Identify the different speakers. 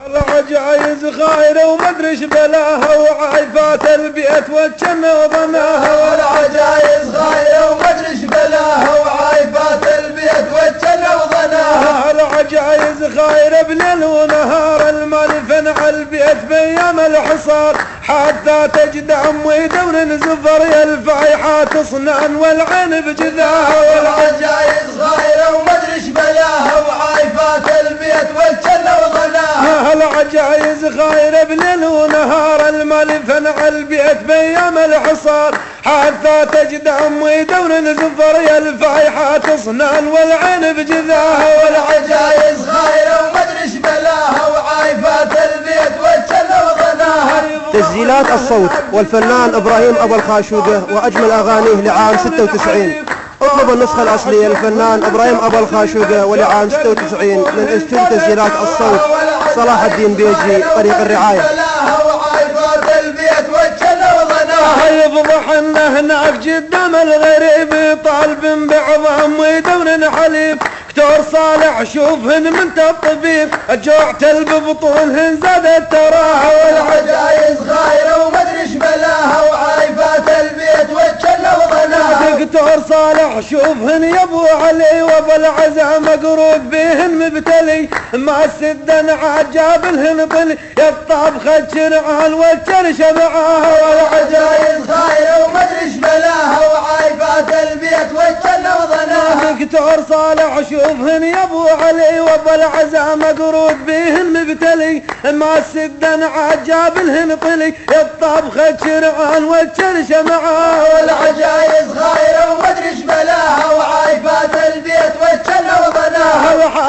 Speaker 1: العجايز خايرة ومدري ايش بلاها وعايفات البيت والجنة وضناها.
Speaker 2: والعجايز خايرة ومدري ايش بلاها وعايفات البيت والجنة وضناها.
Speaker 1: العجايز خايرة بليل ونهار المال فنع البيت بايام الحصار حتى تجد عمي دور زفر الفايحات اصنان والعين بجذاها.
Speaker 2: والعجايز خايرة ومدري ايش بلاها وعايفات البيت والجنة وضناها.
Speaker 1: العجايز خايرة بليل ونهار المال فنع البيت بايام الحصار حتى تجد عمي دور زفر الفايحات اصنان والعين بجذاها.
Speaker 2: والعجايز خايرة ومدري ايش بلاها وعايفات البيت والجنة وضناها.
Speaker 3: تسجيلات الصوت والفنان إبراهيم أبو الخاشوقة وأجمل أغانيه لعام 96. اطلب النسخة الأصلية للفنان إبراهيم أبو الخاشوقة ولعام 96 من استوديو تسجيلات الصوت صلاح الدين بيجي طريق الرعاية.
Speaker 2: وعايفات البيت والجنة وضناها.
Speaker 1: يفضح انه هناك قدام الغريب طالب بعظام ودور حليب دكتور صالح شوفهن من الطبيب الجوع تلب بطولهن زادت تراها.
Speaker 2: والعجايز خايرة ومدري ايش بلاها وعايفات البيت والجنة وضناها.
Speaker 1: دكتور صالح شوفهن يا ابو علي وابو العزا مقرود بهن مبتلي ما السدن عجاب لهن طلي يا الطبخ الشرعان والجرش معاها.
Speaker 2: والعجايز خايرة ومدري ايش بلاها وعايفات البيت والجنة وضناها.
Speaker 1: دكتور صالح شوفهن يا ابو علي وابو العزا مقرود بهن مبتلي ما السدن عجاب لهن طلي يا الطبخ الشرعان والجرش معاها.
Speaker 2: والعجايز خايرة ومدري ايش بلاها وعايفات البيت والجنة وضناها.